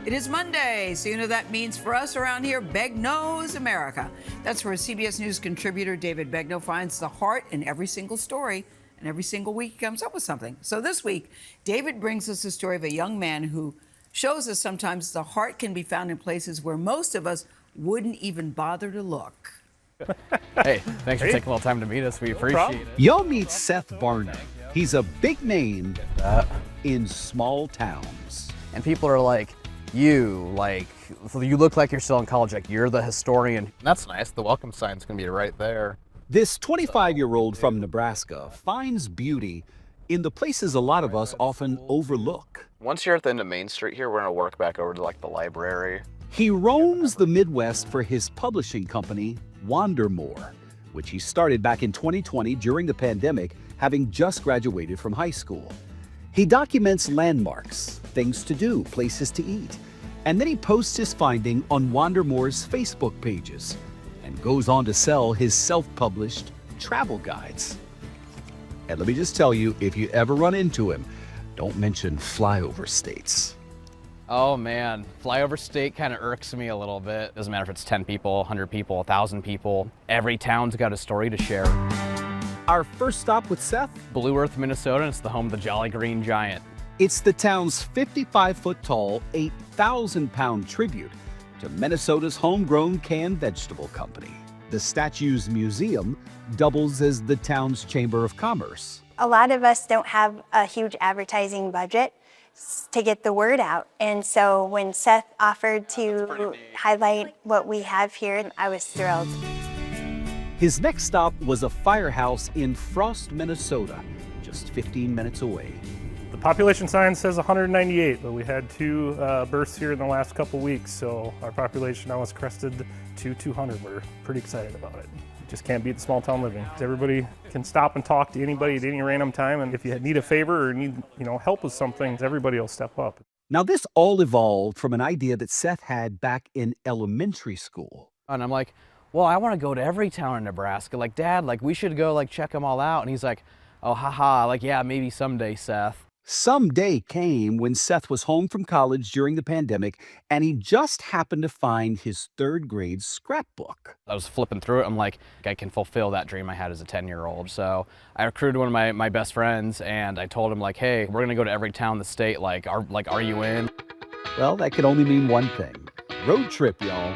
It is Monday, so you know that means for us around here, Begknows America. That's where CBS News contributor David Begnaud finds the heart in every single story, and every single week he comes up with something. So this week, David brings us the story of a young man who shows us sometimes the heart can be found in places where most of us wouldn't even bother to look. Hey, thanks for taking a little time to meet us. We appreciate it. Y'all meet Seth Varner. He's a big name in small towns. And people are like, you look like you're still in college, like you're the historian. That's nice. The welcome sign's gonna be right there. This 25-year-old from Nebraska finds beauty in the places a lot of us often overlook. Once you're at the end of Main Street here, we're gonna work back over to like the library. He roams the Midwest for his publishing company, Wandermore, which he started back in 2020 during the pandemic, having just graduated from high school. He documents landmarks, things to do, places to eat, and then he posts his finding on Wandermore's Facebook pages and goes on to sell his self-published travel guides. And let me just tell you, if you ever run into him, don't mention flyover states. Oh man, flyover state kind of irks me a little bit. Doesn't matter if it's 10 people, 100 people, 1,000 people. Every town's got a story to share. Our first stop with Seth? Blue Earth, Minnesota, and it's the home of the Jolly Green Giant. It's the town's 55-foot-tall, 8,000-pound tribute to Minnesota's homegrown canned vegetable company. The statue's museum doubles as the town's chamber of commerce. A lot of us don't have a huge advertising budget to get the word out. And so when Seth offered to highlight what we have here, I was thrilled. His next stop was a firehouse in Frost, Minnesota, just 15 minutes away. The population sign says 198, but we had two births here in the last couple weeks, so our population now is crested to 200. We're pretty excited about it. Just can't beat the small town living. Everybody can stop and talk to anybody at any random time, and if you need a favor or need help with something, everybody will step up. Now this all evolved from an idea that Seth had back in elementary school. And I'm like, well, I want to go to every town in Nebraska. Like, Dad, we should go check them all out. And he's like, oh, haha, yeah, maybe someday, Seth. Someday came when Seth was home from college during the pandemic, and he just happened to find his third grade scrapbook. I was flipping through it. I'm like, I can fulfill that dream I had as a 10-year-old. So I recruited one of my best friends, and I told him, hey, we're going to go to every town in the state. Are you in? Well, that could only mean one thing. Road trip, y'all.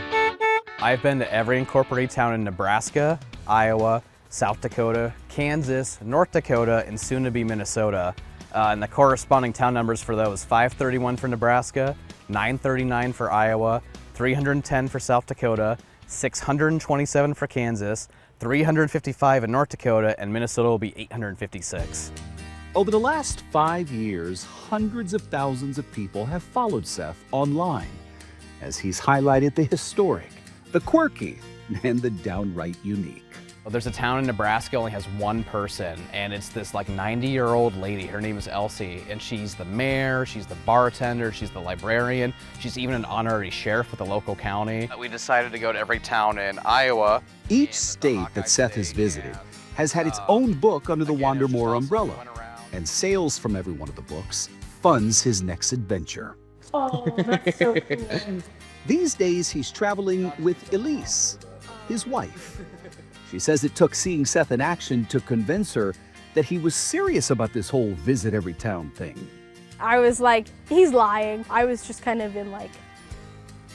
I've been to every incorporated town in Nebraska, Iowa, South Dakota, Kansas, North Dakota, and soon to be Minnesota. And the corresponding town numbers for those: 531 for Nebraska, 939 for Iowa, 310 for South Dakota, 627 for Kansas, 355 in North Dakota, and Minnesota will be 856. Over the last 5 years, hundreds of thousands of people have followed Seth online as he's highlighted the historic, the quirky, and the downright unique. Well, there's a town in Nebraska only has one person, and it's this 90-year-old lady. Her name is Elsie, and she's the mayor, she's the bartender, she's the librarian, she's even an honorary sheriff with the local county. We decided to go to every town in Iowa. Each state that Seth has visited has had its own book under the Wandermore umbrella, and sales from every one of the books funds his next adventure. Oh, that's so cool. These days, he's traveling with Elise, his wife. She says it took seeing Seth in action to convince her that he was serious about this whole visit every town thing. I was like, he's lying. I was just kind of in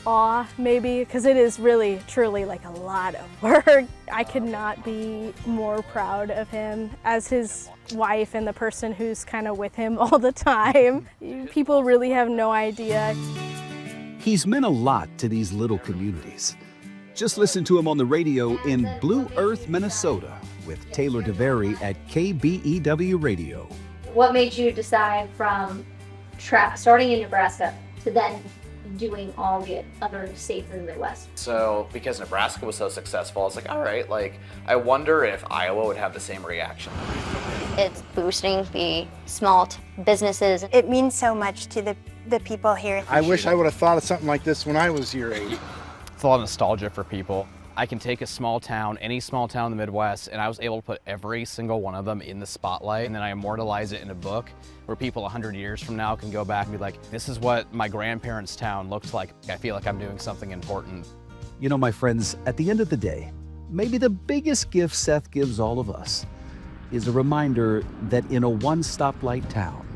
awe maybe, because it is really, truly a lot of work. I could not be more proud of him as his wife and the person who's kind of with him all the time. People really have no idea. He's meant a lot to these little communities. Just listen to him on the radio in Blue Earth, Minnesota, with Taylor DeVary at KBEW Radio. What made you decide from starting in Nebraska to then doing all the other states in the Midwest? So because Nebraska was so successful, I was like, all right, I wonder if Iowa would have the same reaction. It's boosting the small businesses. It means so much to the people here. I wish I would have thought of something like this when I was your age. It's a lot of nostalgia for people. I can take a small town, any small town in the Midwest, and I was able to put every single one of them in the spotlight, and then I immortalize it in a book where people 100 years from now can go back and be like, this is what my grandparents' town looks like. I feel like I'm doing something important. You know, my friends, at the end of the day, maybe the biggest gift Seth gives all of us is a reminder that in a one-stoplight town,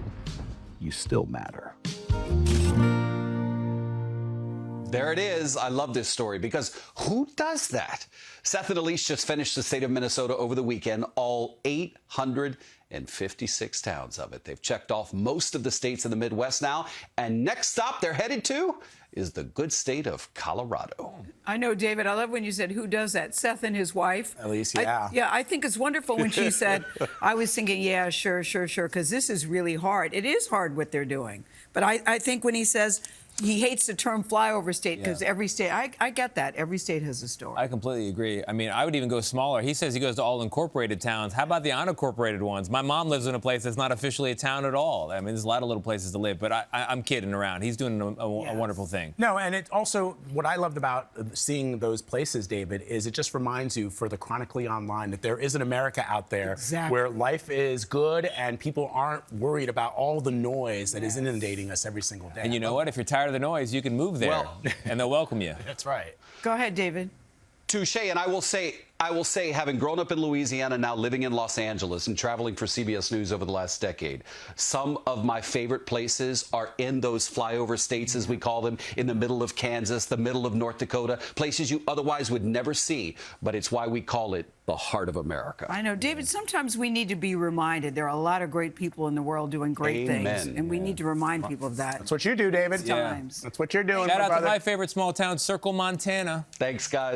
you still matter. There it is. I love this story because who does that? Seth and Elise just finished the state of Minnesota over the weekend, all 856 towns of it. They've checked off most of the states in the Midwest now, and next stop they're headed to is the good state of Colorado. I know, David, I love when you said, who does that? Seth and his wife. Elise, yeah. I think it's wonderful when she said, I was thinking, yeah, sure, because this is really hard. It is hard what they're doing. But I think when he says, he hates the term flyover state because every state, I get that. Every state has a story. I completely agree. I mean, I would even go smaller. He says he goes to all incorporated towns. How about the unincorporated ones? My mom lives in a place that's not officially a town at all. I mean, there's a lot of little places to live, but I'm kidding around. He's doing a wonderful thing. No, and it also, what I loved about seeing those places, David, is it just reminds you for the chronically online that there is an America out there where life is good and people aren't worried about all the noise that is inundating us every single day. And you know what? If you're tired of the noise, you can move there and they'll welcome you. That's right. Go ahead, David. Touche, and I will say, having grown up in Louisiana, now living in Los Angeles and traveling for CBS News over the last decade, some of my favorite places are in those flyover states, as we call them, in the middle of Kansas, the middle of North Dakota, places you otherwise would never see, but it's why we call it the heart of America. I know, David, sometimes we need to be reminded there are a lot of great people in the world doing great things, and we need to remind people of that. That's what you do, David. Sometimes. That's what you're doing, Shout out brother. to my favorite small town, Circle, Montana. Thanks, guys.